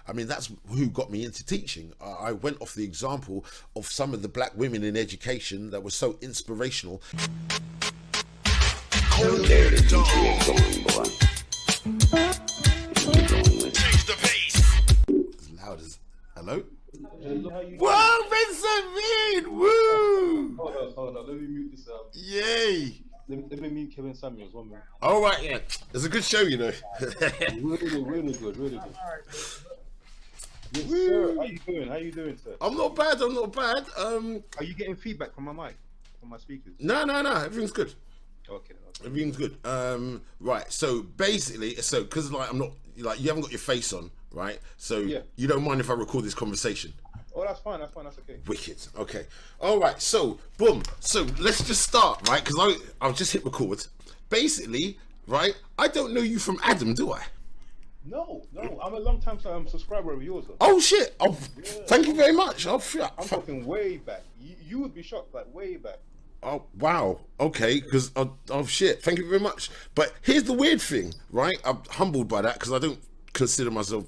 I mean, that's who got me into teaching. I went off the example of some of the black women in education that were so inspirational. There the DJ is going, boy. Change the pace. As loud as hello. Hello. Whoa, Vincent, Vin! Woo! Hold on. Let me mute this. Yay! Let me mute Kevin Samuels 1 minute. All right, yeah, it's a good show, you know. Really good. Yes, sir. How you doing, sir? I'm not bad. Are you getting feedback from my mic, from my speakers? No, everything's good. Okay. Everything's good. Right. So basically, because like I'm not like you haven't got your face on, right? So Yeah. you don't mind if I record this conversation? Oh, that's fine. That's okay. Wicked. Okay. All right. So boom. So let's just start, right? Because I'll just hit record. Basically, right? I don't know you from Adam, do I? No. I'm a long time subscriber of yours, though. Oh shit! Oh, thank you very much. Oh, I'm talking way back. You would be shocked, like way back. Oh wow, okay, because oh shit, thank you very much. But here's the weird thing, right? I'm humbled by that because I don't consider myself.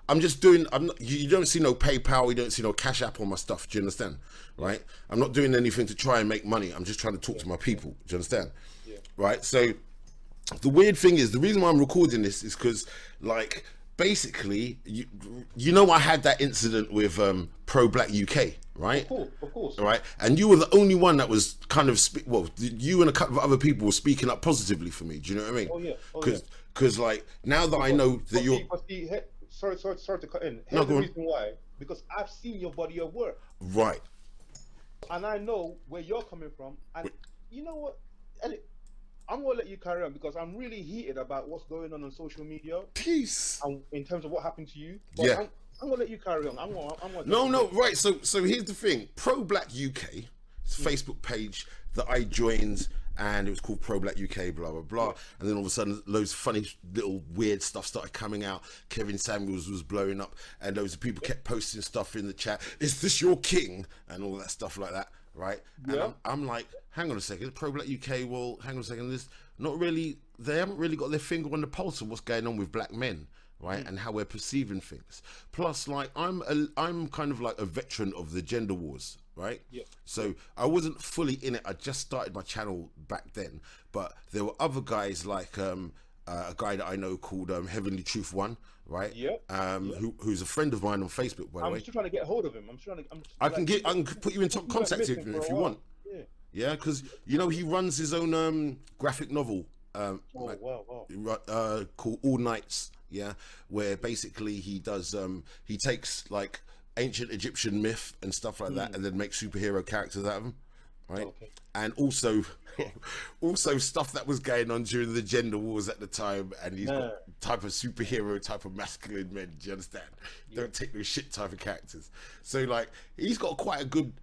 I'm just doing. I'm not. You don't see no PayPal. You don't see no Cash App on my stuff. Do you understand? Right? I'm not doing anything to try and make money. I'm just trying to talk to my people. Do you understand? Yeah. Right. So the weird thing is the reason why I'm recording this is because like basically you know I had that incident with Pro Black UK. Right? Of course. Right, and you were the only one that was kind of you and a couple of other people were speaking up positively for me. Do you know what I mean? Oh yeah. Because like now that I know that you're. Sorry to cut in. No, Here's the go on. reason why. Because I've seen your body of work, Right. and I know where you're coming from. And you know what? I'm gonna let you carry on because I'm really heated about what's going on social media Peace. and in terms of what happened to you. But Yeah. I'm gonna let you carry on. I'm gonna No, right. So here's the thing. Pro Black UK, it's a Facebook page that I joined, and it was called Pro Black UK, blah blah blah. And then all of a sudden, loads of funny little weird stuff started coming out. Kevin Samuels was blowing up, and loads of people kept posting stuff in the chat. Is this your king? And all that stuff like that, right? Yeah. And I'm like, hang on a second, Pro Black UK. Well, hang on a second. This not really. They haven't really got their finger on the pulse of what's going on with black men. Right, and how we're perceiving things. Plus, like I'm kind of like a veteran of the gender wars, right? Yeah. So I wasn't fully in it. I just started my channel back then, but there were other guys like a guy that I know called Heavenly Truth One, right? Yeah. Who's a friend of mine on Facebook, by the I'm way. still trying to get hold of him. I can put you in contact with him if you want. Yeah. Yeah, because you know he runs his own graphic novel. Wow. Called All Nights, yeah, where basically he does he takes like ancient Egyptian myth and stuff like that and then makes superhero characters out of them, right? Okay. And also stuff that was going on during the gender wars at the time, and he's got type of superhero, type of masculine men, do you understand? Don't take no shit type of characters. So like he's got quite a good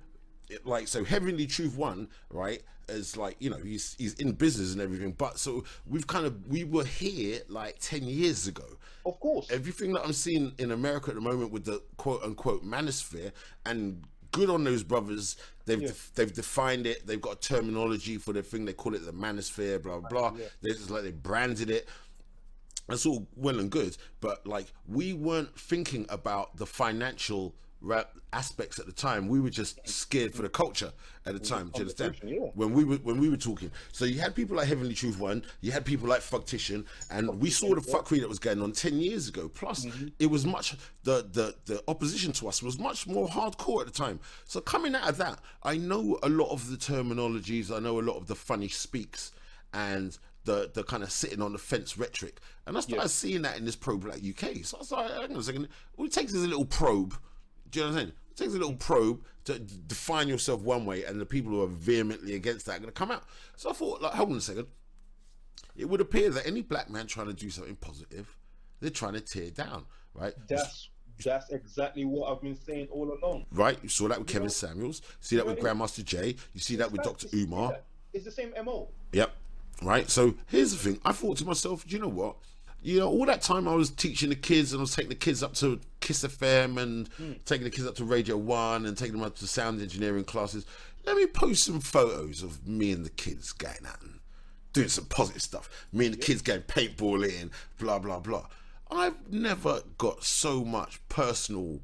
like, so Heavenly Truth One, right, is like, you know, he's in business and everything, but so we were here like 10 years ago. Of course. Everything that I'm seeing in America at the moment with the quote unquote manosphere, and good on those brothers, they've defined it, they've got a terminology for their thing, they call it the manosphere, blah blah. They just like they branded it. That's all well and good, but like we weren't thinking about the financial aspects at the time. We were just scared for the culture at the time. Do you understand? When we were talking, so you had people like Heavenly Truth One, you had people like Fucktician, and we saw the fuckery that was going on 10 years ago. Plus, it was much the opposition to us was much more hardcore at the time. So coming out of that, I know a lot of the terminologies, I know a lot of the funny speaks, and the kind of sitting on the fence rhetoric, and I started seeing that in this Pro Black UK. So I was like, hang on a second, all it takes is a little probe. Do you know what I'm saying? It takes a little probe to define yourself one way, and the people who are vehemently against that are going to come out. So I thought, like, hold on a second. It would appear that any black man trying to do something positive, they're trying to tear down, right? That's exactly what I've been saying all along. Right? You saw that with Kevin Samuels. You see that with Grandmaster Jay. You see that with Dr. Umar. It's the same MO. Yep. Right? So here's the thing. I thought to myself, do you know what? You know, all that time I was teaching the kids, and I was taking the kids up to Kiss FM and taking the kids up to Radio 1 and taking them up to sound engineering classes. Let me post some photos of me and the kids going out and doing some positive stuff. Me and the kids going paintballing, blah, blah, blah. I've never got so much personal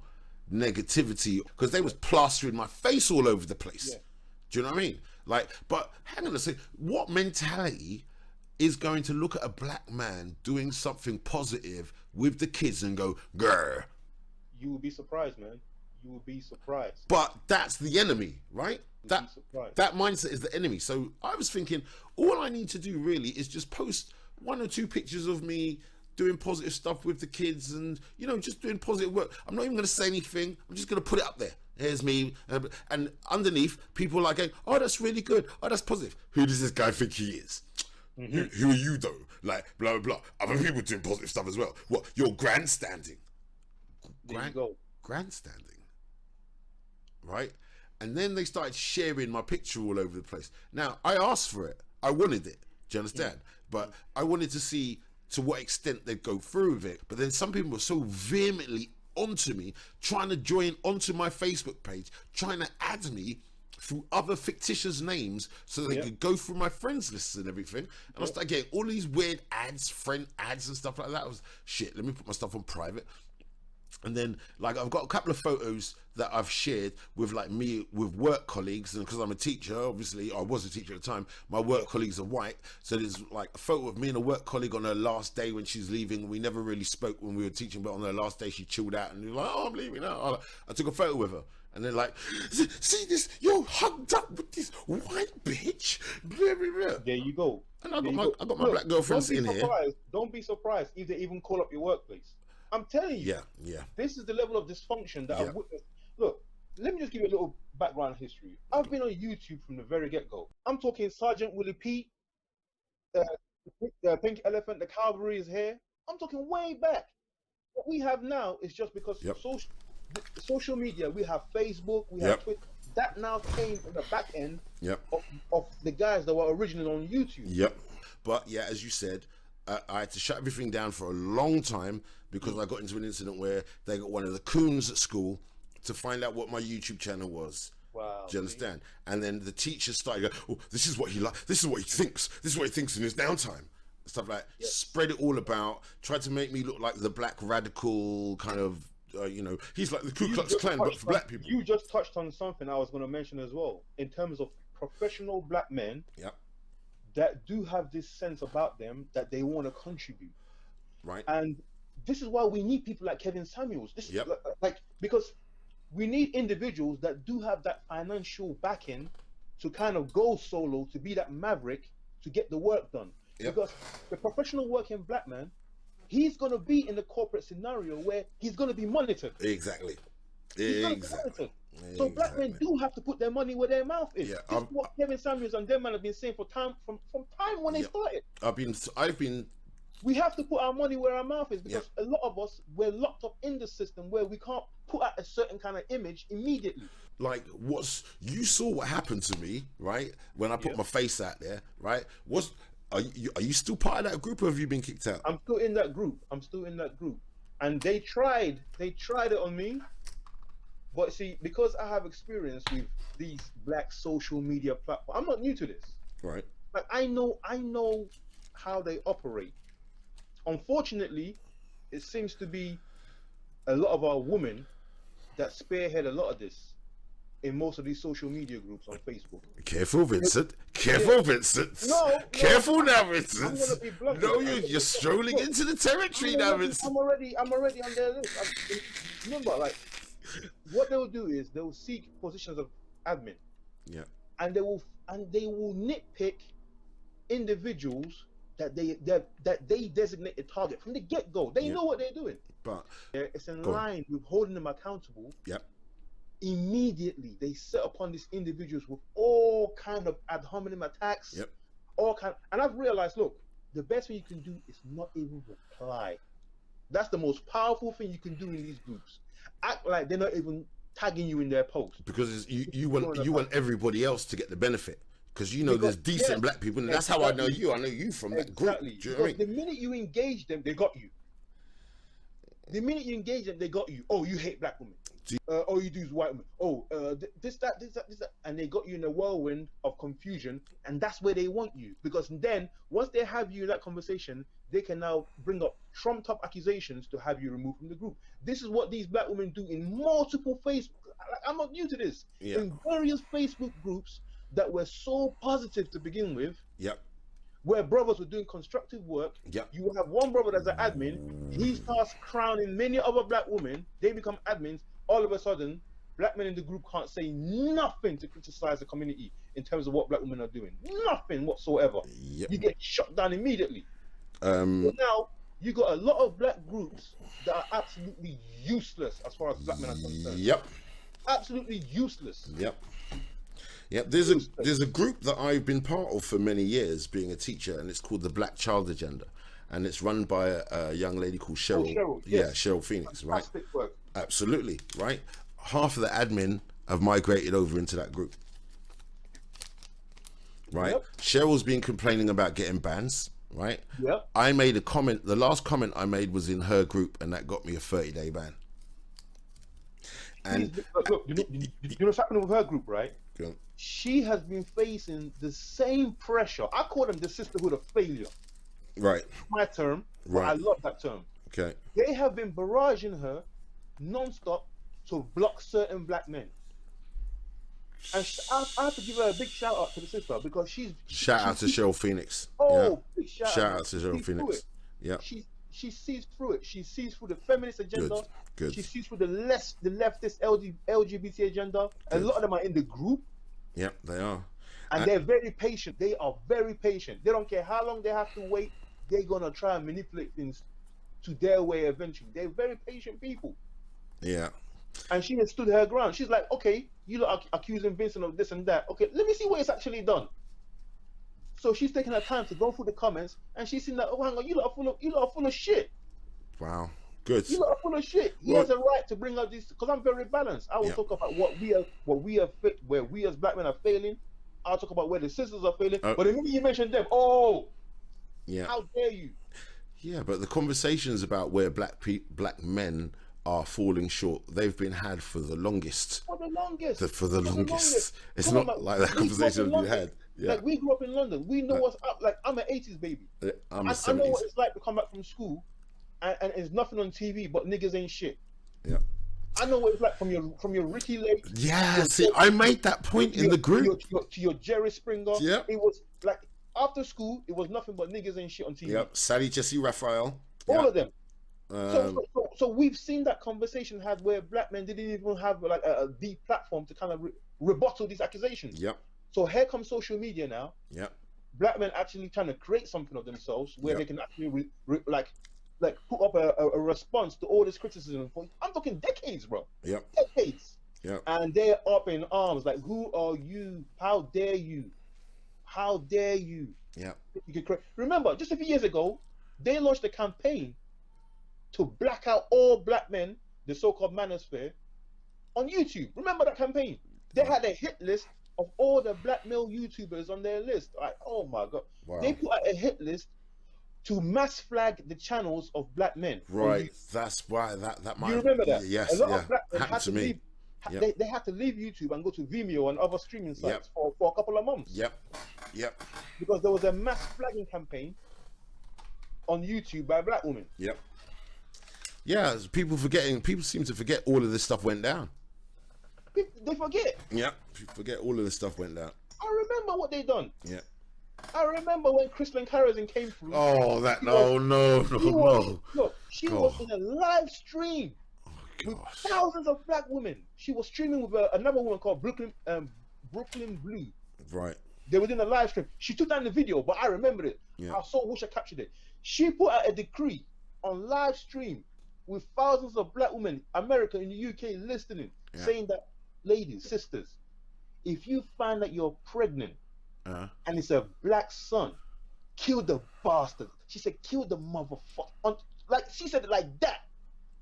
negativity because they was plastering my face all over the place. Yeah. Do you know what I mean? Like, but hang on a second. What mentality is going to look at a black man doing something positive with the kids and go, grr? You will be surprised, man. You will be surprised. But that's the enemy, right? You'll be surprised. That mindset is the enemy. So I was thinking, all I need to do really is just post 1 or 2 pictures of me doing positive stuff with the kids and, you know, just doing positive work. I'm not even going to say anything. I'm just going to put it up there. Here's me. And underneath, people are like going, oh, that's really good. Oh, that's positive. Who does this guy think he is? Who are you, though? Like, blah, blah, blah. Other people doing positive stuff as well. What? You're grandstanding. There you go. Grandstanding. Right? And then they started sharing my picture all over the place. Now, I asked for it. I wanted it. Do you understand? But I wanted to see to what extent they'd go through with it. But then some people were so vehemently onto me, trying to join onto my Facebook page, trying to add me through other fictitious names so they could go through my friends lists and everything. And I started getting all these weird ads, friend ads and stuff like that. I was, shit, let me put my stuff on private. And then, like, I've got a couple of photos that I've shared with, like, me with work colleagues, and because I'm a teacher, obviously, I was a teacher at the time, my work colleagues are white, so there's, like, a photo of me and a work colleague on her last day when she's leaving. We never really spoke when we were teaching, but on her last day, she chilled out, and we were like, oh, I'm leaving now. I took a photo with her, and they're like, see this, you're hugged up with this white bitch, blah, blah, blah. There you go. And I got my black girlfriend sitting here. Don't be surprised if they even call up your workplace. I'm telling you. Yeah. This is the level of dysfunction that I've witnessed. Look, let me just give you a little background history. I've been on YouTube from the very get-go. I'm talking Sergeant Willie P, the Pink Elephant, the Cavalry is here. I'm talking way back. What we have now is just because social media, we have Facebook, we have Twitter. That now came in the back end of the guys that were originally on YouTube. But yeah, as you said, I had to shut everything down for a long time because I got into an incident where they got one of the coons at school to find out what my YouTube channel was. Wow. Do you understand? And then the teachers started going, oh, this is what he likes, this is what he thinks, this is what he thinks in his downtime. Stuff like that. Spread it all about, tried to make me look like the black radical kind of, you know, he's like the Ku Klux Klan, but for black people. You just touched on something I was going to mention as well, in terms of professional black men that do have this sense about them that they want to contribute. Right. And this is why we need people like Kevin Samuels. This is like, because we need individuals that do have that financial backing to kind of go solo, to be that maverick, to get the work done. Because the professional working black man, he's going to be in the corporate scenario where he's going to be monitored. Exactly. So black men do have to put their money where their mouth is. This is what Kevin Samuels and them man have been saying for time from time when they started. I've been. We have to put our money where our mouth is, because a lot of us, we're locked up in the system where we can't put out a certain kind of image immediately. Like, you saw what happened to me, right? When I put my face out there, right? Are you still part of that group, or have you been kicked out? I'm still in that group. And they tried it on me. But see, because I have experience with these black social media platforms, I'm not new to this. Right. Like, I know how they operate. Unfortunately, it seems to be a lot of our women that spearhead a lot of this in most of these social media groups on Facebook. Careful, Vincent. Vincent. No. Careful now, Vincent. I'm gonna be blunt. No, you're strolling into the territory now, Vincent. I'm already on their list. Remember, like, what they'll do is they'll seek positions of admin. Yeah. And they will nitpick individuals that they designate a target from the get-go. They know what they're doing. But it's in line with holding them accountable. Yep. Immediately they set upon these individuals with all kind of ad hominem attacks. Yep. And I've realized, look, the best thing you can do is not even reply. That's the most powerful thing you can do in these groups. Act like they're not even tagging you in their post, because you want everybody else to get the benefit, because there's decent black people, and that's how I know you. I know you from that group. Do you know what I mean? The minute you engage them, they got you. The minute you engage them, they got you. Oh, you hate black women. all you do is white women. Oh, this, that, this, that, this, that, and they got you in a whirlwind of confusion, and that's where they want you. Because then, once they have you in that conversation, they can now bring up trumped-up accusations to have you removed from the group. This is what these black women do in multiple Facebook. I'm not new to this. Yeah. In various Facebook groups that were so positive to begin with. Yep. Where brothers were doing constructive work, Yep. you will have one brother that's an admin. He starts crowning many other black women. They become admins. All of a sudden, black men in the group can't say nothing to criticize the community in terms of what black women are doing. Nothing whatsoever. Yep. You get shut down immediately. So Um, now you got a lot of black groups that are absolutely useless as far as black men are concerned. yep. Absolutely useless. Yep. Yep. There's a group that I've been part of for many years, being a teacher, and it's called the Black Child Agenda, and it's run by a young lady called Cheryl. Cheryl, Yeah, yes. Cheryl Phoenix, right? Fantastic work. Absolutely, right. Half of the admin have migrated over into that group, right? Yep. Cheryl's been complaining about getting bans, right? Yep. I made a comment. The last comment I made was in her group, and that got me a 30-day ban. And Look, you know what's happening with her group, right? Go on. She has been facing the same pressure. I call them the sisterhood of failure. Right. My term, but Right. I love that term. Okay. They have been barraging her non-stop to block certain black men. And I have to give her a big shout out to the sister because Shout out to Cheryl Phoenix. Oh, big shout out to Cheryl She through Phoenix. it. Yeah. She sees through it. She sees through the feminist agenda. Good. She sees through the leftist LGBT agenda. A lot of them are in the group. Yep, they are. And they're very patient. They are very patient. They don't care how long they have to wait. They're gonna try and manipulate things to their way eventually. They're very patient people. Yeah. And she has stood her ground. She's like, okay, you lot are accusing Vincent of this and that. Okay, let me see what it's actually done. So she's taking her time to go through the comments, and she's seen that, oh, hang on, you lot are full of shit. Wow. Good. You lot are full of shit. He has a right to bring up this because I'm very balanced. I will talk about where we as black men are failing. I'll talk about where the sisters are failing. But the minute you mention them, how dare you? Yeah, but the conversations about where black men are falling short, they've been had for the longest. For the longest. It's not like that conversation you had. Yeah. Like, we grew up in London. We know what's up. Like, I'm an 80s baby. I'm a 70s. I know what it's like to come back from school and there's nothing on TV but niggas ain't shit. Yeah. I know what it's like from your Ricky Lake. Yeah, see, I made that point in the group. To your Jerry Springer. Yeah. It was like, after school, it was nothing but niggas ain't shit on TV. Yep. Sally Jesse Raphael. All of them. So we've seen that conversation had where black men didn't even have like a deep platform to kind of rebuttal these accusations. Yep. So here comes social media now. Yep. Black men actually trying to create something of themselves where Yep. they can actually like put up a response to all this criticism. I'm talking decades, bro. Yep. Decades. Yep. And they're up in arms like, who are you? How dare you? How dare you? Yep. Remember, just a few years ago, they launched a campaign to black out all black men, the so-called manosphere, on YouTube. Remember that campaign? They had a hit list of all the black male YouTubers on their list. Like, oh my God. Wow. They put out a hit list to mass flag the channels of black men. Right. That's why that might. You remember that? Yes. A lot of black men happened had to me. leave. Yep. They had to leave YouTube and go to Vimeo and other streaming sites for a couple of months. Yep. Because there was a mass flagging campaign on YouTube by black women. Yep. Yeah, people seem to forget all of this stuff went down. They forget. Yeah, people forget all of this stuff went down. I remember what they done. Yeah. I remember when Crystal Harrison came through. Oh, that no. Look, she was in a live stream with thousands of black women. She was streaming with another woman called Brooklyn Blue. Right. They were doing a live stream. She took down the video, but I remembered it. Yeah. I wish I captured it. She put out a decree on live stream with thousands of black women, America and the UK, listening, saying that, ladies, sisters, if you find that you're pregnant and it's a black son, kill the bastard. She said, kill the motherfucker. Like, she said it like that.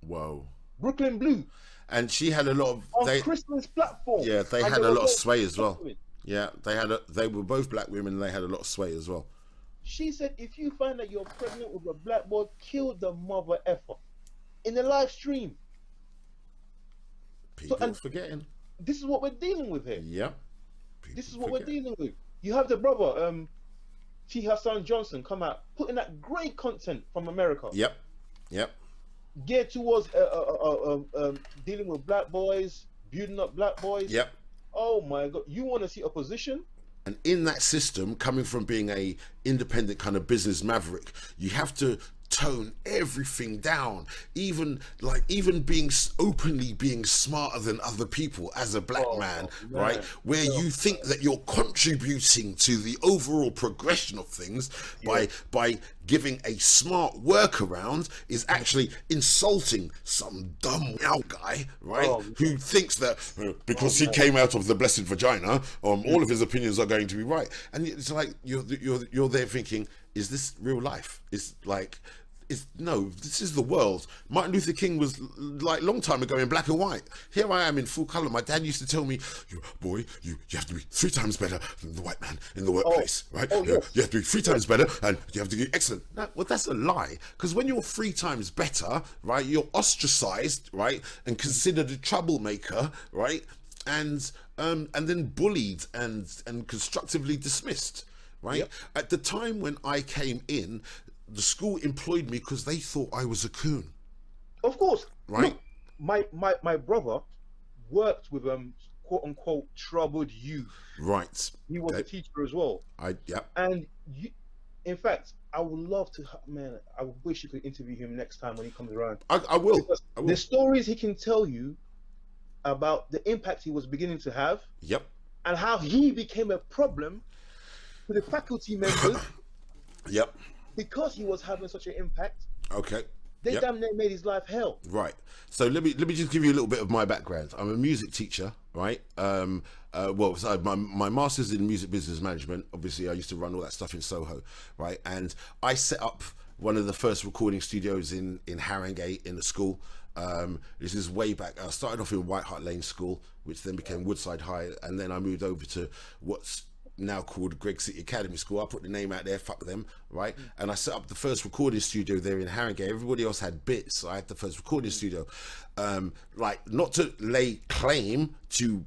Whoa. Brooklyn Blue. And she had a lot of on Crystal's platform. Yeah, they had a lot of sway as well. Yeah, they were both black women and they had a lot of sway as well. She said, if you find that you're pregnant with a black boy, kill the mother effer. In the live stream. People and forgetting. this is what we're dealing with here. Yep. This is what we're dealing with. You have the brother, T. Hassan Johnson, come out putting that great content from America. Yep. Yep. Geared towards dealing with black boys, building up black boys. Yep. Oh my God! You want to see opposition? And in that system, coming from being a independent kind of business maverick, you have to tone everything down, even being openly being smarter than other people as a black man, right? Where you think that you're contributing to the overall progression of things by giving a smart workaround is actually insulting some dumb guy, right? Who thinks that because he came out of the blessed vagina, all of his opinions are going to be right. And it's like you're there thinking, is this real life? It's like, no, this is the world. Martin Luther King was like long time ago in black and white. Here I am in full color. My dad used to tell me, boy, you have to be 3 times better than the white man in the workplace, right? Yes. You have to be 3 times better, and you have to be excellent. No, well, that's a lie, because when you're 3 times better, right, you're ostracized, right, and considered a troublemaker, right, and then bullied and constructively dismissed, right? Yep. At the time when I came in, the school employed me because they thought I was a coon. Of course, right? Look, my brother worked with quote unquote troubled youth. Right. He was a teacher as well. And in fact, I would love to, man. I wish you could interview him next time when he comes around. I will. The stories he can tell you about the impact he was beginning to have. Yep. And how he became a problem to the faculty members. Yep. Because he was having such an impact. Okay. They damn near made his life hell. Right. So let me just give you a little bit of my background. I'm a music teacher, right? So my master's in music business management. Obviously, I used to run all that stuff in Soho, right? And I set up one of the first recording studios in Harringay in the school. This is way back. I started off in White Hart Lane School, which then became Woodside High, and then I moved over to what's now called Greg City Academy School. I put the name out there, fuck them, right? And I set up the first recording studio there in Harringay. Everybody else had bits, so I had the first recording studio. Like, not to lay claim to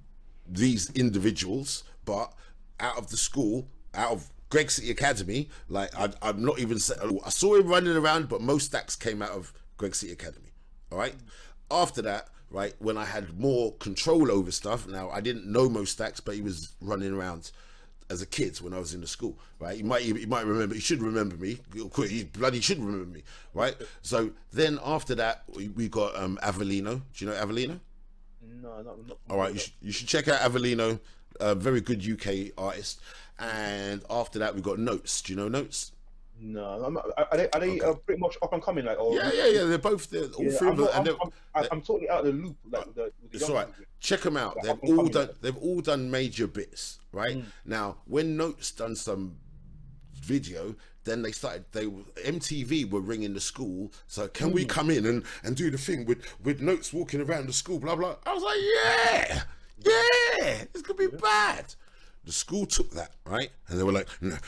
these individuals, but out of the school, out of Greg City Academy, like I'm not even, I saw him running around, but most stacks came out of Greg City Academy, all right? After that, right, when I had more control over stuff, now I didn't know most stacks, but he was running around as a kid when I was in the school, right? He might remember, he should remember me, he bloody should remember me, right? So then after that, we got Avellino. Do you know Avellino? No, not. All right, you should check out Avellino, a very good UK artist. And after that, we got Notes. Do you know Notes? No, are they pretty much up and coming? Like, or yeah, they're all 3 of them. I'm totally out of the loop. Like, it's all right. Check them out. They've all done major bits, right? Now, when Notes done some video, then MTV were ringing the school. So can we come in and do the thing with Notes walking around the school? Blah blah. I was like, yeah, it's gonna be bad. The school took that, right? And they were like,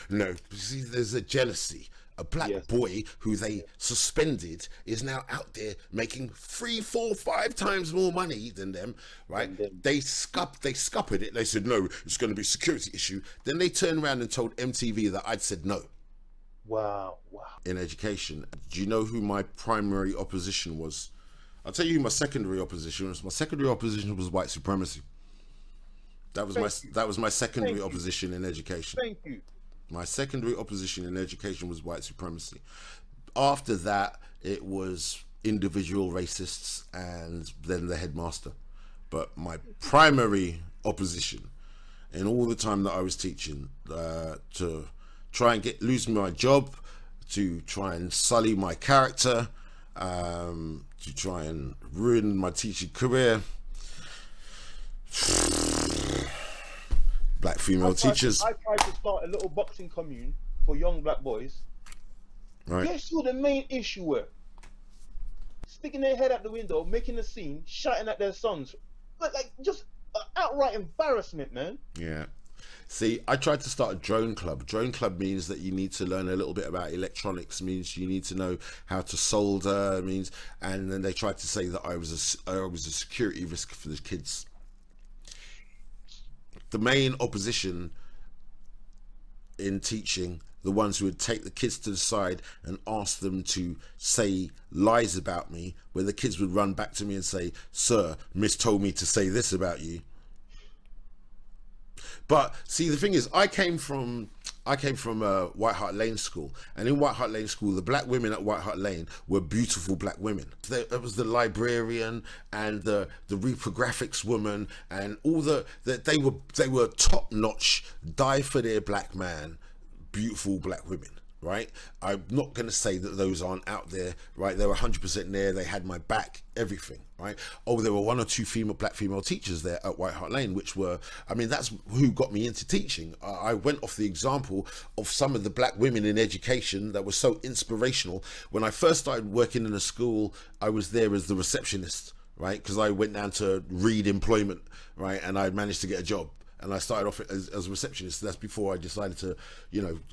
no. See, there's a jealousy. A black boy who they suspended is now out there making 3, 4, 5 times more money than them, right? They scuppered it. They said, no, it's going to be a security issue. Then they turned around and told MTV that I'd said no. Wow. In education. Do you know who my primary opposition was? I'll tell you who my secondary opposition was. My secondary opposition was white supremacy. That was my secondary opposition in education. Thank you. My secondary opposition in education was white supremacy. After that, it was individual racists and then the headmaster. But my primary opposition in all the time that I was teaching, to try and lose my job, to try and sully my character, to try and ruin my teaching career. Black female teachers. I tried to start a little boxing commune for young black boys. Right. Guess who the main issue were? Sticking their head out the window, making a scene, shouting at their sons. Like just outright embarrassment, man. Yeah. See, I tried to start a drone club. Drone club means that you need to learn a little bit about electronics. Means you need to know how to solder. Means, and then they tried to say that I was a security risk for the kids. The main opposition in teaching, the ones who would take the kids to the side and ask them to say lies about me, where the kids would run back to me and say, "Sir, Miss told me to say this about you." But see, the thing is, I came from White Hart Lane School, and in White Hart Lane School, the black women at White Hart Lane were beautiful black women. There was the librarian and the reprographics woman, and all they were top notch, die for their black man, beautiful black women. Right, I'm not going to say that those aren't out there. Right, they were 100% there. They had my back, everything. Right. Oh, there were one or two black female teachers there at White Hart Lane, which were, I mean, that's who got me into teaching. I went off the example of some of the black women in education that were so inspirational. When I first started working in a school, I was there as the receptionist, right? Because I went down to read employment, right, and I managed to get a job. And I started off as a receptionist. That's before I decided to,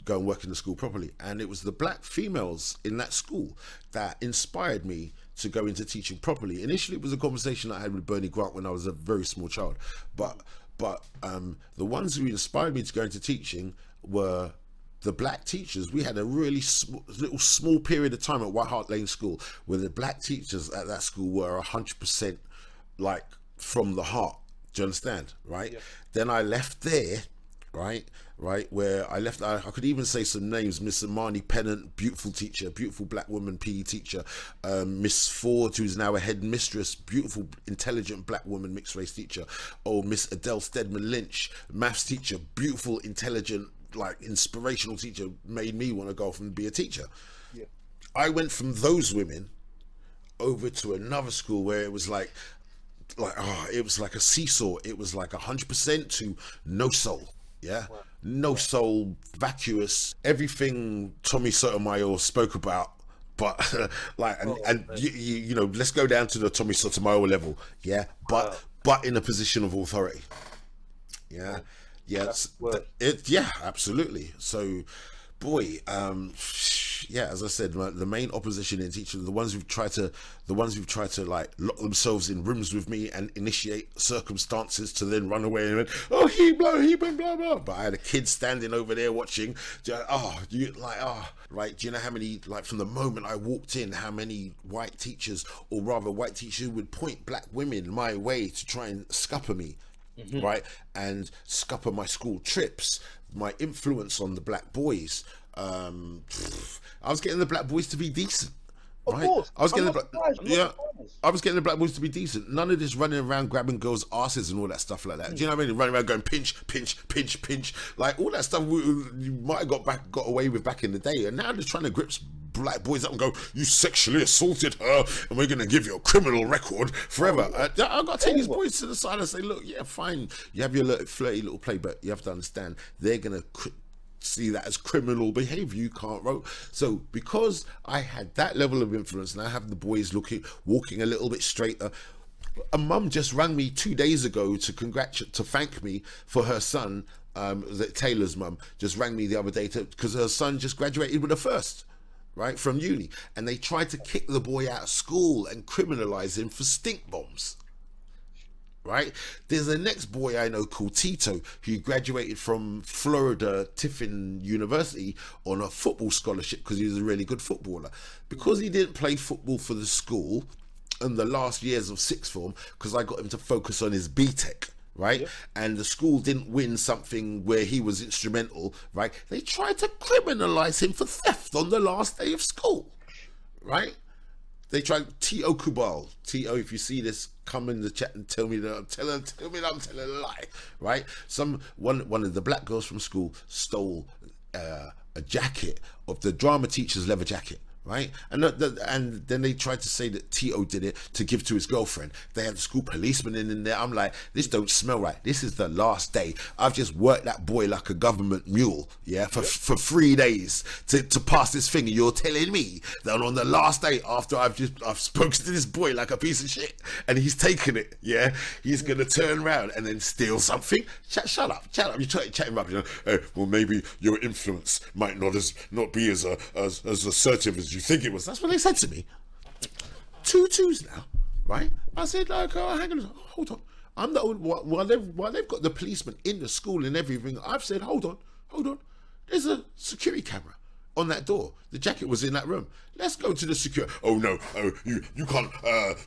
go and work in the school properly. And it was the black females in that school that inspired me to go into teaching properly. Initially, it was a conversation I had with Bernie Grant when I was a very small child. But the ones who inspired me to go into teaching were the black teachers. We had a really small period of time at White Hart Lane School where the black teachers at that school were 100% like from the heart. Do you understand? Right? Yeah. Then I left there, right, where I left, I could even say some names. Miss Amani Pennant, beautiful teacher, beautiful black woman PE teacher. Miss Ford, who's now a head mistress, beautiful, intelligent black woman mixed race teacher. Oh, Miss Adele Stedman Lynch, maths teacher, beautiful, intelligent, like inspirational teacher, made me want to go off and be a teacher. Yeah. I went from those women over to another school where it was like it was like a seesaw. It was like 100% to no soul. Yeah. Wow. No soul, vacuous, everything Tommy Sotomayor spoke about, but you know, let's go down to the Tommy Sotomayor level. Yeah. But in a position of authority. Yeah. Yeah. Yeah, absolutely. So, boy, yeah, as I said, the main opposition in teaching, the ones who've tried to like lock themselves in rooms with me and initiate circumstances to then run away and oh, he been blah blah. But I had a kid standing over there watching. Right? Do you know how many, like, from the moment I walked in, how many white teachers, or rather white teachers, would point black women my way to try and scupper me, right, and scupper my school trips, my influence on the black boys. I was getting the black boys to be decent. Right? Of course. I was getting the black boys to be decent. None of this running around grabbing girls' asses and all that stuff like that. Do you know what I mean? Running around going pinch, pinch, pinch, pinch, like all that stuff you might have got away with back in the day. And now they're trying to grip black boys up and go, "You sexually assaulted her, and we're going to give you a criminal record forever." I've got to take these boys to the side and say, "Look, yeah, fine. You have your little flirty little play, but you have to understand they're going to see that as criminal behavior. You can't roll." So because I had that level of influence, and I have the boys walking a little bit straighter. A mum just rang me 2 days ago to thank me for her son. Taylor's mum just rang me the other day because her son just graduated with a first, right, from uni, and they tried to kick the boy out of school and criminalize him for stink bombs. Right, there's the next boy I know called Tito, who graduated from Florida Tiffin University on a football scholarship because he was a really good footballer. Because he didn't play football for the school in the last years of sixth form, because I got him to focus on his BTEC, right? Yep. And the school didn't win something where he was instrumental, right? They tried to criminalize him for theft on the last day of school, right? They tried. T.O. Kubal. T.O., if you see this, come in the chat and tell me that I'm telling a lie, right? One of the black girls from school stole a jacket of the drama teacher's leather jacket, right? And then they tried to say that Tito did it to give to his girlfriend. They had the school policeman in there. I'm like, this don't smell right. This is the last day. I've just worked that boy like a government mule, yeah, for 3 days to pass this thing. And you're telling me that on the last day after I've spoken to this boy like a piece of shit, and he's taken it, yeah, he's gonna turn around and then steal something. Shut up. You're chatting rubbish. Hey, well, maybe your influence might not be as assertive as you think it was. That's what they said to me. 2 twos now, right? I said, like, oh, hang on, hold on. I'm the only while they've got the policeman in the school and everything. I've said, hold on. There's a security camera on that door. The jacket was in that room. Let's go to the security. Oh no, you can't.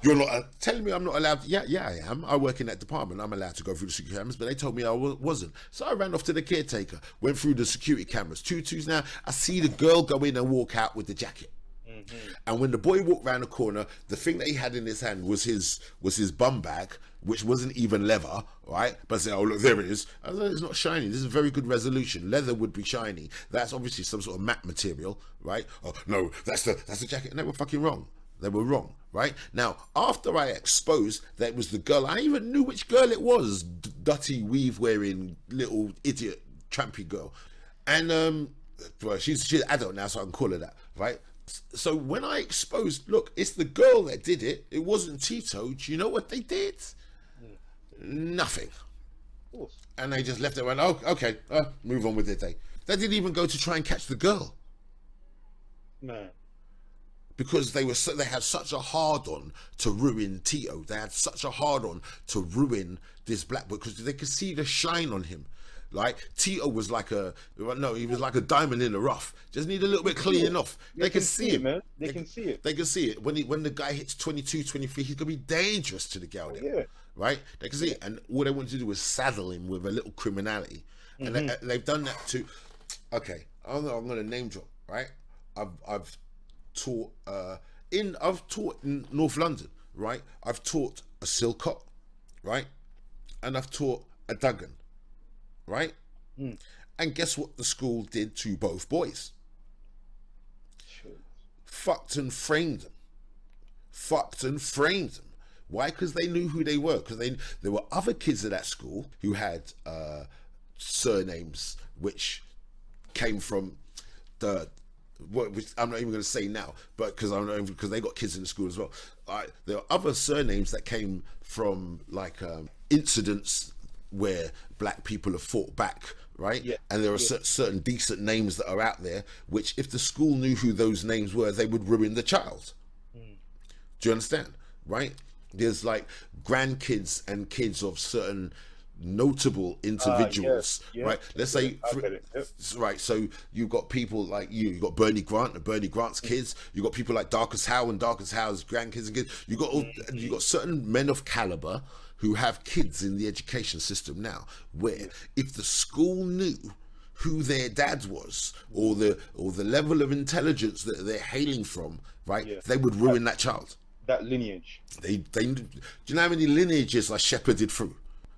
You're not telling me I'm not allowed. Yeah, I am. I work in that department. I'm allowed to go through the security cameras, but they told me I wasn't. So I ran off to the caretaker. Went through the security cameras. 2 twos now. I see the girl go in and walk out with the jacket. And when the boy walked round the corner, the thing that he had in his hand was his bum bag, which wasn't even leather, right? But I said, oh look, there it is. I said, it's not shiny. This is a very good resolution. Leather would be shiny. That's obviously some sort of matte material, right? Oh no, that's the jacket. And they were fucking wrong. They were wrong, right? Now, after I exposed that it was the girl, I even knew which girl it was. Dutty, weave-wearing, little idiot, trampy girl. And well, she's an adult now, so I can call her that, right? So when I exposed, look, it's the girl that did it. It wasn't Tito. Do you know what they did? Nothing. And they just left it and went, oh, okay, move on with their day. They didn't even go to try and catch the girl. Man. Because they had such a hard on to ruin Tito. They had such a hard on to ruin this black boy because they could see the shine on him. Like Tito was like he was like a diamond in the rough. Just need a little bit cleaning off. They can see it, man. They can see it. They can see it. When the guy hits 22, 23, he's gonna be dangerous to the girl. Yeah. Right? They can see it. And all they want to do is saddle him with a little criminality. And they've done that too. Okay, I'm gonna name drop, right? I've taught in North London, right? I've taught a Silcott, right? And I've taught a Duggan. Right? And guess what the school did to both boys? Fucked and framed them. Why? Because they knew who they were. Because there were other kids at that school who had surnames which came from which I'm not even going to say now, but because they got kids in the school as well. There are other surnames that came from like incidents where black people have fought back, right? Yeah. And there are certain decent names that are out there, which if the school knew who those names were, they would ruin the child. Do you understand? Right? There's like grandkids and kids of certain notable individuals, right? Let's say, right, so you've got people like you've got Bernie Grant and Bernie Grant's kids, you've got people like Darcus Howe and Darcus Howe's grandkids and kids, you've got certain men of caliber who have kids in the education system now, where if the school knew who their dad was or the level of intelligence that they're hailing from, right, they would ruin that child. That lineage. Do you know how many lineages I shepherded through?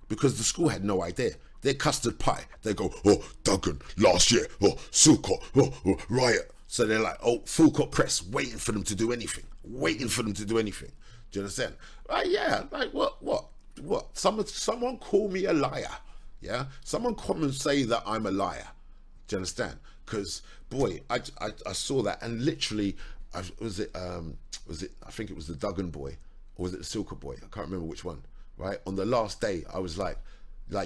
Because the school had no idea. They're custard pie. They go, oh, Duggan, last year, oh, Silcott, oh, Riot. So they're like, oh, full court press, waiting for them to do anything. Do you understand? Right, yeah, like what? Someone call me a liar, yeah? Someone come and say that I'm a liar. Do you understand? Because boy, I saw that and literally, I think it was the Duggan boy or was it the Silcott boy? I can't remember which one. Right, on the last day, I was like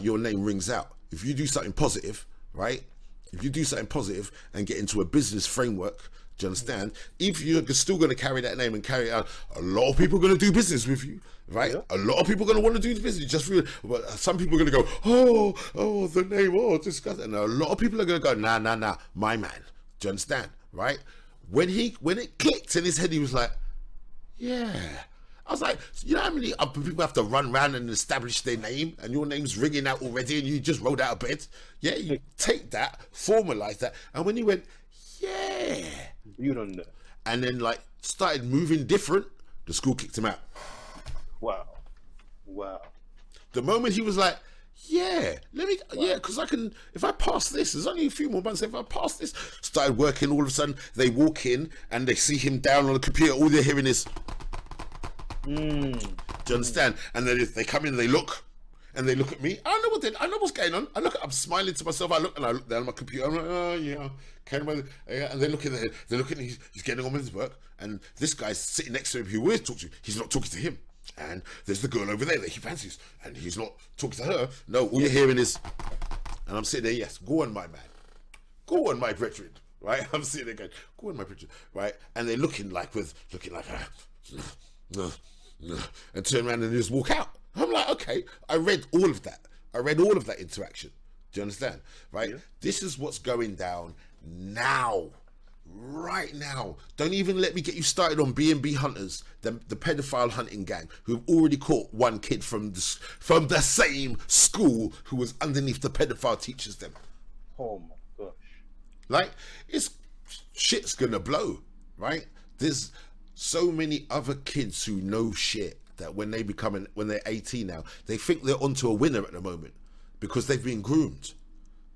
your name rings out. If you do something positive, right? If you do something positive and get into a business framework, do you understand? If you're still going to carry that name and carry it out, a lot of people are going to do business with you, right? Yeah. A lot of people are going to want to do the business. But some people are going to go, oh, the name, disgusting. And a lot of people are going to go, nah, my man. Do you understand, right? When it clicked in his head, he was like, yeah. I was like, you know how many people have to run around and establish their name and your name's ringing out already and you just rolled out of bed? Yeah, you take that, formalize that. And when he went, yeah. You don't know. And then like started moving different, the school kicked him out. Wow. The moment he was like, Yeah, because I can. If I pass this, there's only a few more months. If I pass this, started working. All of a sudden, they walk in and they see him down on the computer. All they're hearing is, do you understand? And then they come in, they look, and they look at me. I know what's going on. I'm smiling to myself. I look down at my computer. I'm like, oh yeah, and they look at he's getting on with his work, and this guy's sitting next to him. Who always talks to? He's not talking to him. And there's the girl over there that he fancies, and he's not talking to her. No, all you're hearing is, and I'm sitting there. Yes, go on, my man. Go on, my brethren. Right? I'm sitting there going, go on, my brethren. Right? And they're looking like, and turn around and just walk out. I'm like, okay, I read all of that. I read all of that interaction. Do you understand? Right? Yeah. This is what's going down now. Right now. Don't even let me get you started on B&B hunters, the pedophile hunting gang, who've already caught one kid from the same school who was underneath the pedophile teachers them. Oh my gosh. Like, shit's gonna blow, right? There's so many other kids who know shit that when they're 18 now, they think they're onto a winner at the moment because they've been groomed.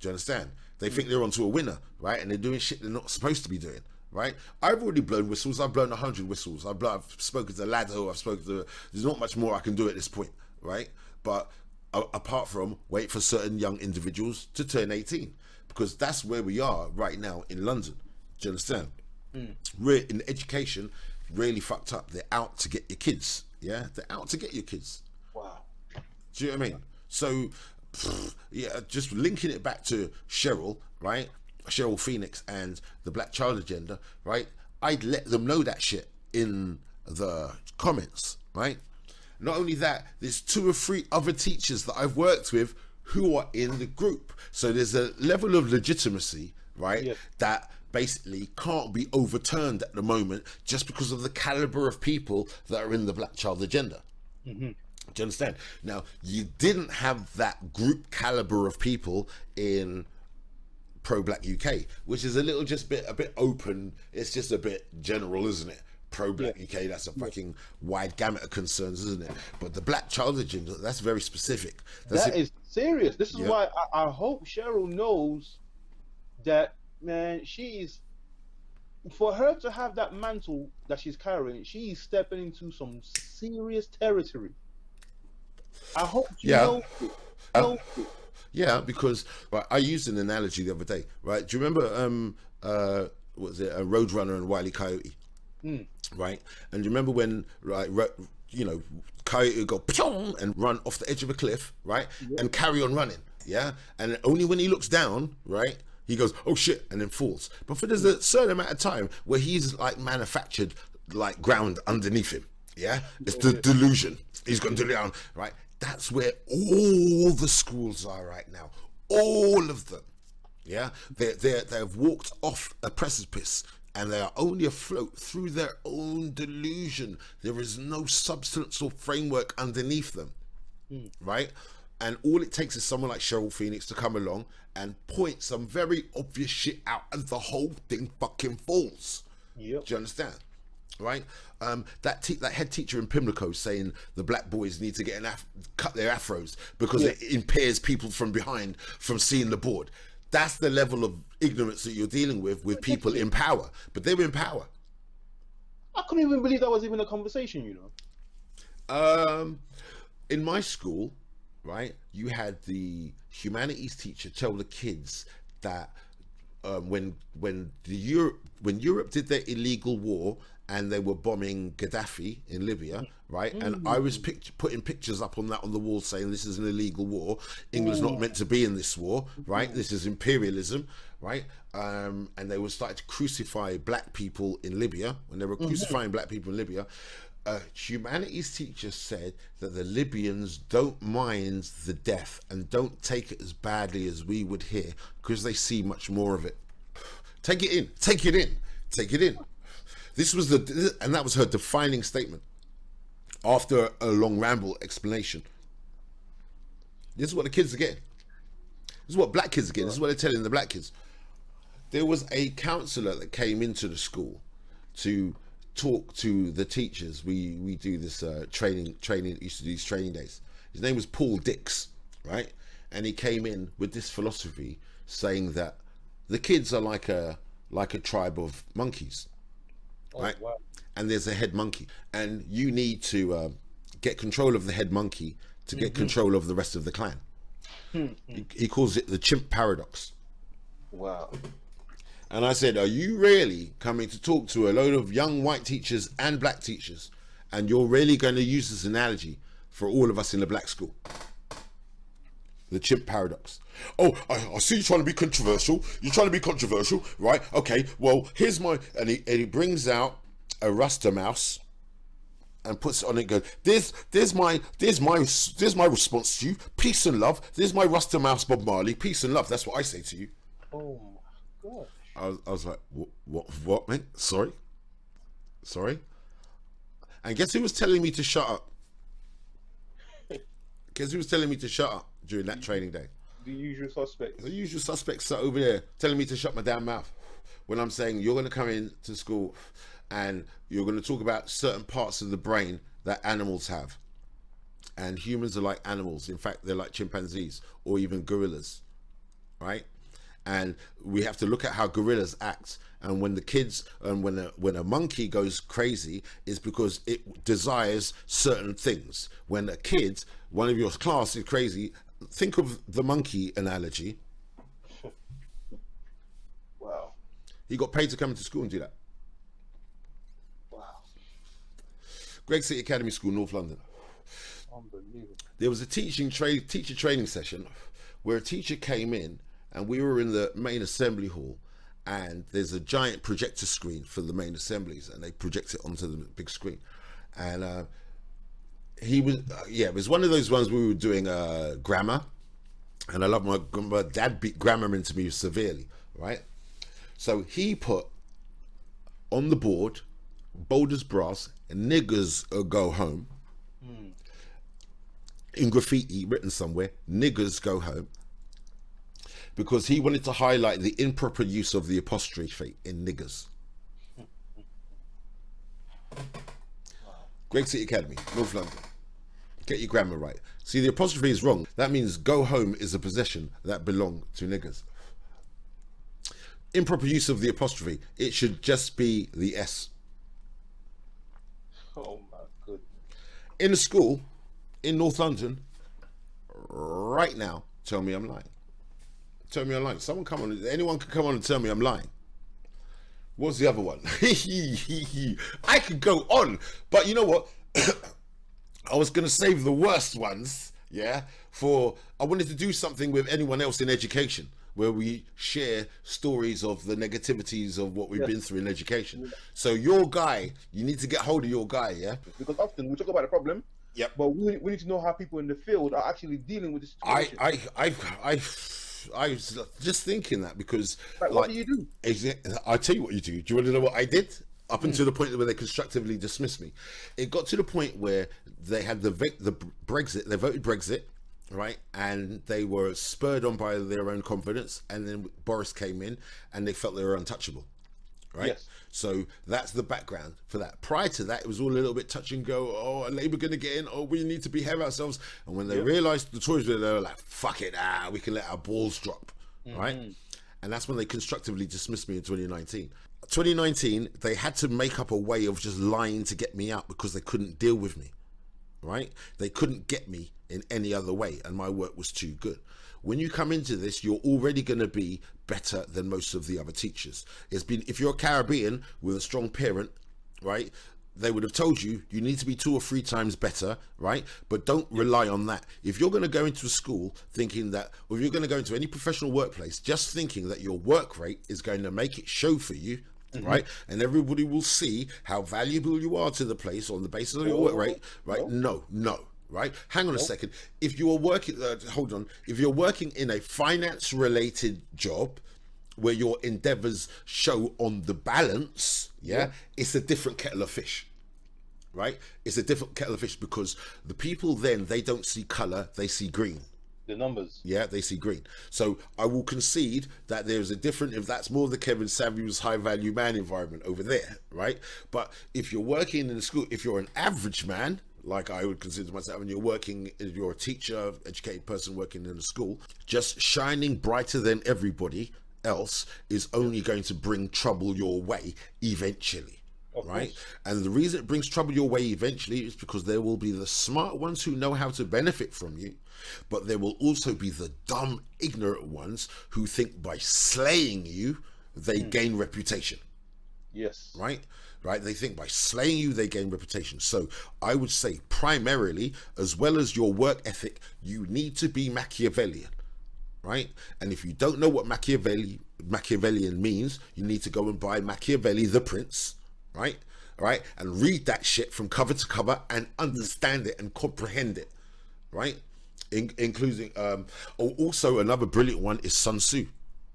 Do you understand? They think they're onto a winner, right? And they're doing shit they're not supposed to be doing, right? I've already blown whistles. I've blown 100 whistles. I've spoken to Lado. There's not much more I can do at this point, right? But apart from wait for certain young individuals to turn 18, because that's where we are right now in London. Do you understand? We're in education, really fucked up. They're out to get your kids. Yeah, they're out to get your kids. Wow. Do you know what I mean? So, yeah, just linking it back to Cheryl, right? Cheryl Phoenix and the Black Child Agenda, right? I'd let them know that shit in the comments, right? Not only that, there's 2 or 3 other teachers that I've worked with who are in the group. So there's a level of legitimacy, right? Yeah. That basically can't be overturned at the moment just because of the caliber of people that are in the Black Child Agenda. Do you understand? Now, you didn't have that group caliber of people in Pro-Black UK, which is a bit open. It's just a bit general, isn't it? Pro-Black UK, that's a fucking wide gamut of concerns, isn't it? But the Black Child Agenda, that's very specific. That is serious. This is why I hope Cheryl knows that, man, for her to have that mantle that she's carrying, she's stepping into some serious territory. I hope she knows it. Yeah, because I used an analogy the other day, right? Do you remember what was it, a Roadrunner and Wile E. Coyote? Right? And do you remember when Coyote would go pyong and run off the edge of a cliff, right? And carry on running, yeah? And only when he looks down, right, he goes, oh shit, and then falls. But there's a certain amount of time where he's like manufactured like ground underneath him, yeah? It's the delusion. He's got delusion, right? That's where all the schools are right now. All of them. Yeah? They've walked off a precipice and they are only afloat through their own delusion. There is no substance or framework underneath them. Right? And all it takes is someone like Cheryl Phoenix to come along and point some very obvious shit out and the whole thing fucking falls. Yep. Do you understand? Right? That head teacher in Pimlico saying the black boys need to get cut their afros because it impairs people from behind from seeing the board. That's the level of ignorance that you're dealing with people in power. But they're in power. I couldn't even believe that was even a conversation, you know. In my school, right, you had the humanities teacher tell the kids that when Europe did their illegal war and they were bombing Gaddafi in Libya, right? And I was putting pictures up on the wall saying this is an illegal war. England's not meant to be in this war, right? This is imperialism, right? And they were starting to crucify black people in Libya. When they were crucifying black people in Libya, a humanities teacher said that the Libyans don't mind the death and don't take it as badly as we would here because they see much more of it. Take it in, take it in, take it in. And that was her defining statement after a long ramble explanation. This is what the kids are getting. This is what black kids are getting. This is what they're telling the black kids. There was a counsellor that came into the school to talk to the teachers. We do this training used to do these training days. His name was Paul Dix, right? and he came in with this philosophy saying that the kids are like a tribe of monkeys, right? Wow. And there's a head monkey, and you need to get control of the head monkey to get control of the rest of the clan. He calls it the chimp paradox. Wow. And I said, are you really coming to talk to a load of young white teachers and black teachers, and you're really going to use this analogy for all of us in the black school? The chimp paradox. Oh, I see you trying to be controversial. You're trying to be controversial, right? Okay, well, here's my... And he brings out a Rasta mouse and puts it on it and goes, there's my response to you. Peace and love. There's my Rasta mouse, Bob Marley. Peace and love. That's what I say to you. Oh my God. I was like, what, mate? Sorry? And guess who was telling me to shut up? Guess who was telling me to shut up during that training day? The usual suspects. The usual suspects sat over there telling me to shut my damn mouth when I'm saying you're going to come into school and you're going to talk about certain parts of the brain that animals have. And humans are like animals. In fact, they're like chimpanzees or even gorillas, right? And we have to look at how gorillas act. And when the kids, and when a monkey goes crazy, is because it desires certain things. When a kid, one of your class is crazy, think of the monkey analogy. Wow. He got paid to come into school and do that. Wow. Greg City Academy School, North London. Unbelievable. There was a teacher training session where a teacher came in, and we were in the main assembly hall, and there's a giant projector screen for the main assemblies, and they project it onto the big screen. And he was, it was one of those ones we were doing grammar, and I love my dad beat grammar into me severely, right? So he put on the board, bold as brass, niggers go home, in graffiti written somewhere, niggers go home, because he wanted to highlight the improper use of the apostrophe in niggers. Greg City Academy, North London. Get your grammar right. See, the apostrophe is wrong. That means go home is a possession that belong to niggers. Improper use of the apostrophe. It should just be the S. Oh my goodness. In a school in North London, right now, tell me I'm lying. Tell me I'm lying. Anyone can come on and tell me I'm lying. What's the other one? I could go on, but you know what? I was going to save the worst ones, I wanted to do something with anyone else in education, where we share stories of the negativities of what we've been through in education. So your guy, you need to get hold of your guy, Because often we talk about a problem, but we need to know how people in the field are actually dealing with the situation. I was just thinking that because what do you do? I'll tell you what you do. Do you want to know what I did? Up until the point where they constructively dismissed me. It got to the point where they had the Brexit, they voted Brexit, right? And they were spurred on by their own confidence. And then Boris came in and they felt they were untouchable, right? Yes. So that's the background for that. Prior to that, it was all a little bit touch and go. Oh, are Labour going to get in? Oh, we need to behave ourselves. And when they realised the Tories were there, they were like, fuck it, we can let our balls drop, right? And that's when they constructively dismissed me in 2019. 2019, they had to make up a way of just lying to get me out because they couldn't deal with me, right? They couldn't get me in any other way, and my work was too good. When you come into this, you're already going to be better than most of the other teachers. If you're a Caribbean with a strong parent, right, they would have told you need to be 2 or 3 times better, right? But don't rely on that. If you're going to go into a school thinking that, or if you're going to go into any professional workplace just thinking that your work rate is going to make it show for you, right? And everybody will see how valuable you are to the place on the basis of your work rate, right? No. Right? Hang on a second. If you are working, if you're working in a finance related job where your endeavors show on the balance, it's a different kettle of fish, right? It's a different kettle of fish because the people then, they don't see color, they see green. The numbers. Yeah, they see green. So I will concede that there's a different, if that's more the Kevin Samuels high value man environment over there, right? But if you're working in a school, if you're an average man, like I would consider myself, when you're a teacher, educated person working in a school, just shining brighter than everybody else is only going to bring trouble your way eventually. Right? And the reason it brings trouble your way eventually is because there will be the smart ones who know how to benefit from you, but there will also be the dumb, ignorant ones who think by slaying you, they gain reputation. Yes. Right? They think by slaying you, they gain reputation. So I would say primarily, as well as your work ethic, you need to be Machiavellian. Right? And if you don't know what Machiavellian means, you need to go and buy Machiavelli the Prince. Right, and read that shit from cover to cover and understand it and comprehend it, right? Including also another brilliant one is Sun Tzu,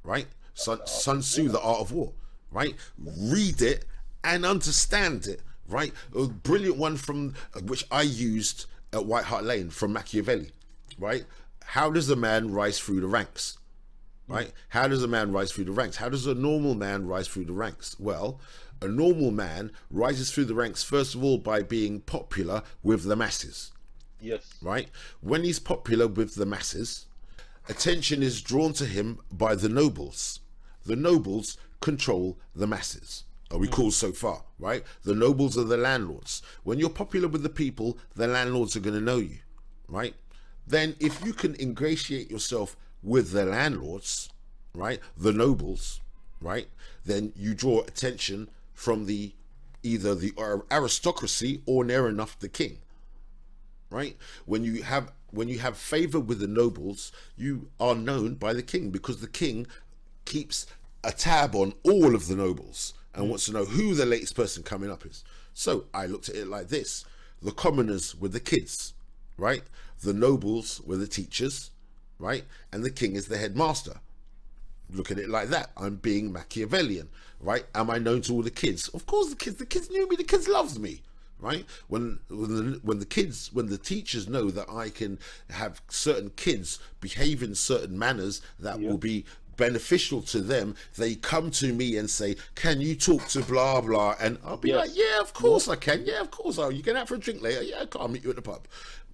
right? Sun Tzu, The Art of War, right? Read it and understand it, right? A brilliant one from which I used at White Hart Lane from Machiavelli, right? How does a man rise through the ranks? Right? How does a man rise through the ranks? How does a normal man rise through the ranks? Well, a normal man rises through the ranks, first of all, by being popular with the masses. Yes. Right? When he's popular with the masses, attention is drawn to him by the nobles. The nobles control the masses. Are we cool so far? Right? The nobles are the landlords. When you're popular with the people, the landlords are going to know you. Right? Then if you can ingratiate yourself with the landlords, right, the nobles, right, then you draw attention from either the aristocracy or near enough the king, right? When you have favor with the nobles, you are known by the king, because the king keeps a tab on all of the nobles and wants to know who the latest person coming up is. So I looked at it like this: the commoners were the kids, right? The nobles were the teachers, right? And the king is the headmaster. Look at it like that. I'm being Machiavellian, right? Am I known to all the kids? Of course, the kids knew me. The kids loves me, right? When the teachers know that I can have certain kids behave in certain manners that will be beneficial to them, they come to me and say, can you talk to blah blah? And I'll be like, yeah, of course I can. Yeah, of course. Oh, you going out for a drink later? Yeah, I'll meet you at the pub.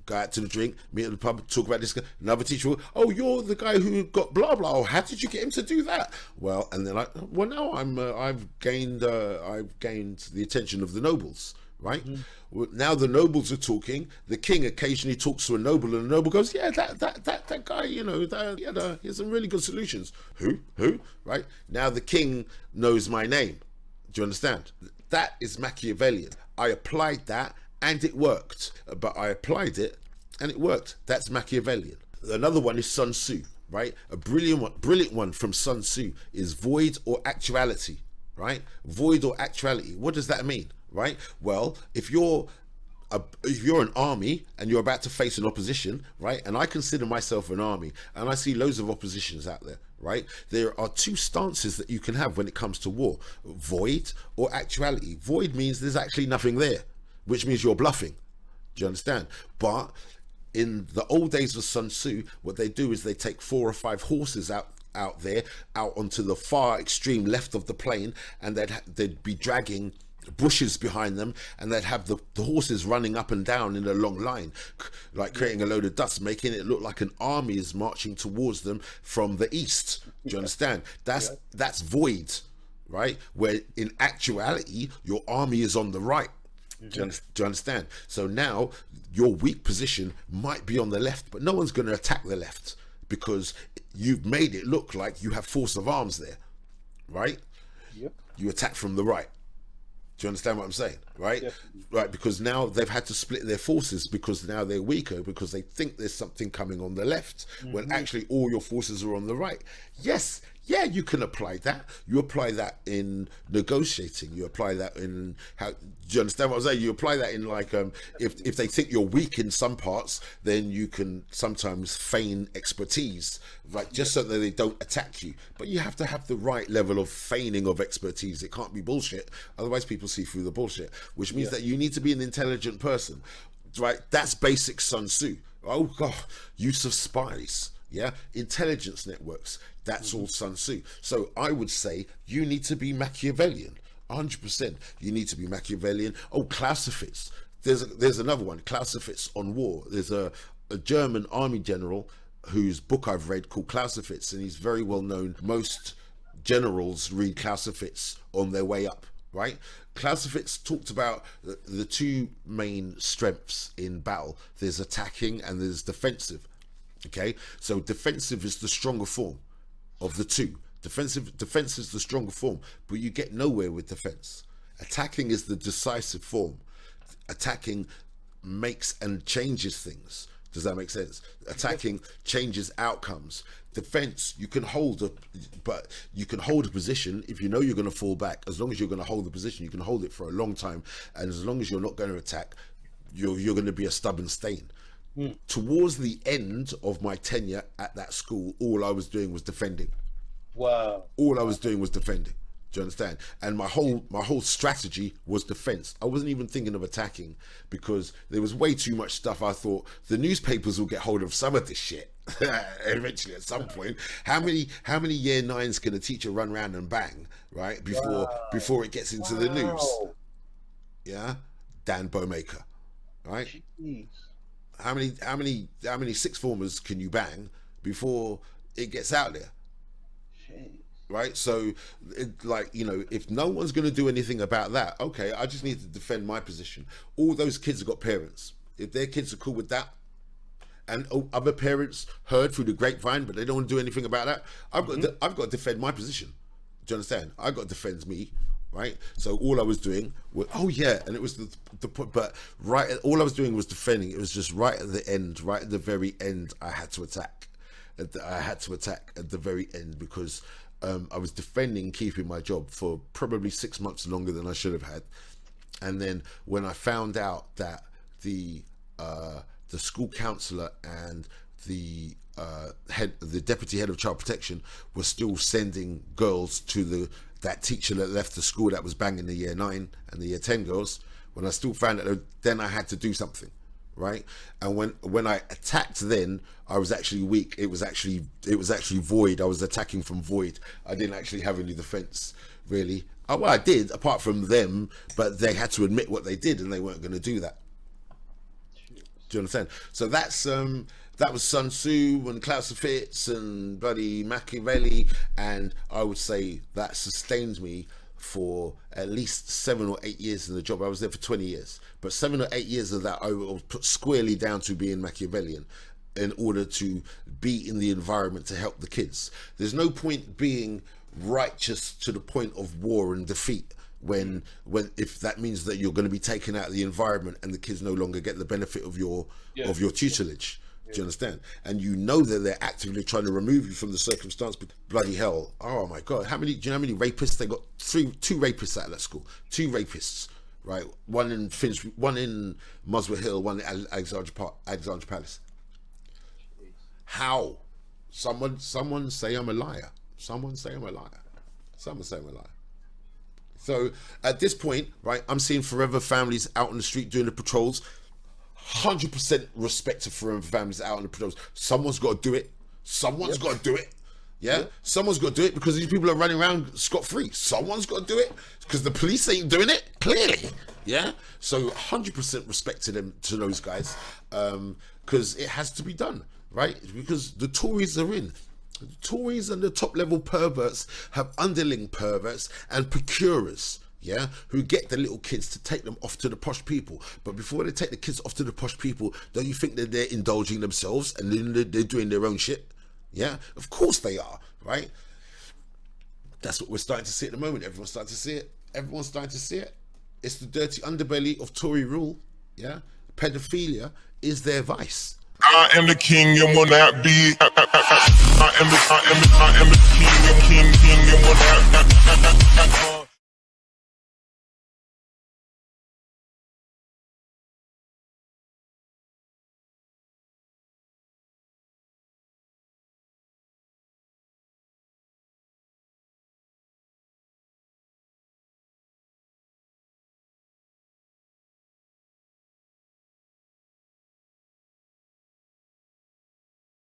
Go out to the drink, meet at the pub, talk about this guy. Another teacher will, oh, you're the guy who got blah blah. Oh, how did you get him to do that? Well, and they're like, well, now I've gained the attention of the nobles, right? Well, now the nobles are talking. The king occasionally talks to a noble, and the noble goes, yeah, that guy, he has some really good solutions. Who? Right? Now the king knows my name. Do you understand? That is Machiavellian. I applied that, and it worked. But I applied it and it worked. That's Machiavellian. Another one is Sun Tzu, right? A brilliant one from Sun Tzu is void or actuality, right? Void or actuality. What does that mean, right? Well, if you're an army and you're about to face an opposition, right? And I consider myself an army, and I see loads of oppositions out there, right? There are two stances that you can have when it comes to war: void or actuality. Void means there's actually nothing there, which means you're bluffing. Do you understand? But in the old days of Sun Tzu, what they do is they take 4 or 5 horses out onto the far extreme left of the plain, and they'd be dragging bushes behind them, and they'd have the horses running up and down in a long line, like creating a load of dust, making it look like an army is marching towards them from the east. Do you understand? That's void, right? Where in actuality your army is on the right. Do you understand? So now your weak position might be on the left, but no one's going to attack the left because you've made it look like you have force of arms there, right? Yep. You attack from the right. Do you understand what I'm saying? Right? Yes. Right, because now they've had to split their forces because now they're weaker because they think there's something coming on the left when actually all your forces are on the right. Yes, yeah, you can apply that. You apply that in negotiating. You apply that in how. Do you understand what I'm saying? You apply that in like if they think you're weak in some parts, then you can sometimes feign expertise, like just so that they don't attack you. But you have to have the right level of feigning of expertise. It can't be bullshit. Otherwise, people see through the bullshit, which means that you need to be an intelligent person, right? That's basic Sun Tzu. Oh God, use of spies. Yeah, intelligence networks. That's all Sun Tzu. So I would say you need to be Machiavellian. 100%. You need to be Machiavellian. Oh, Clausewitz. there's another one, Clausewitz on war. There's a German army general whose book I've read called Clausewitz, and he's very well known. Most generals read Clausewitz on their way up, right? Clausewitz talked about the two main strengths in battle. There's attacking and there's defensive. Okay, so defensive is the stronger form of the two. Defense is the stronger form, but you get nowhere with defense. Attacking is the decisive form. Attacking makes and changes things. Does that make sense? Attacking changes outcomes. Defense, you can hold a position if you know you're going to fall back. As long as you're going to hold the position, you can hold it for a long time, and as long as you're not going to attack, you're going to be a stubborn stain. Towards the end of my tenure at that school, all I was doing was defending. Wow. All I was doing was defending. Do you understand? And my whole strategy was defense. I wasn't even thinking of attacking because there was way too much stuff. I thought the newspapers will get hold of some of this shit eventually at some point. How many year nines can a teacher run around and bang, right? Before it gets into the news. Yeah? Dan Bowmaker. Right? Jeez. How many sixth formers can you bang before it gets out there? Jeez. Right, so if no one's going to do anything about that, okay, I just need to defend my position. All those kids have got parents. If their kids are cool with that, and other parents heard through the grapevine, but they don't want to do anything about that, I've got to defend my position. Do you understand? I've got to defend me, right? So all I was doing was, and it was the point, but all I was doing was defending. It was just right at the end, right at the very end, I had to attack. I had to attack at the very end because I was defending keeping my job for probably 6 months longer than I should have had. And then when I found out that the school counsellor and the deputy head of child protection were still sending girls to that teacher that left the school that was banging the year 9 and the year 10 girls, when I still found that, then I had to do something. Right, and when I attacked, then I was actually weak. It was actually void. I was attacking from void. I didn't actually have any defense, really. Well, I did, apart from them, but they had to admit what they did, and they weren't going to do that. Do you understand? So that was Sun Tzu and Clausewitz and bloody Machiavelli, and I would say that sustained me for at least 7 or 8 years in the job. I was there for 20 years, but 7 or 8 years of that I was put squarely down to being Machiavellian in order to be in the environment to help the kids. There's no point being righteous to the point of war and defeat when if that means that you're going to be taken out of the environment and the kids no longer get the benefit of your tutelage. Do you understand? And you know that they're actively trying to remove you from the circumstance. But bloody hell! Oh my God! Do you know how many rapists they got? Two rapists out of that school. 2 rapists, right? One in Muswell Hill, one in Alexandra Palace. How? Someone say I'm a liar. Someone say I'm a liar. Someone say I'm a liar. So at this point, right, I'm seeing forever families out on the street doing the patrols. 100% respect to forever families out on the patrols. Someone's got to do it. Someone's got to do it. Yeah? Someone's got to do it because these people are running around scot-free. Someone's got to do it because the police ain't doing it, clearly. Yeah? So 100% respect to them, to those guys, because it has to be done, right? Because the Tories are in. The Tories and the top level perverts have underling perverts and procurers, yeah, who get the little kids to take them off to the posh people. But before they take the kids off to the posh people, don't you think that they're indulging themselves and then they're doing their own shit? Yeah, of course they are, right? That's what we're starting to see at the moment. Everyone's starting to see it. Everyone's starting to see it. It's the dirty underbelly of Tory rule, yeah? Pedophilia is their vice. I am the king and will not be. I am the king and will not.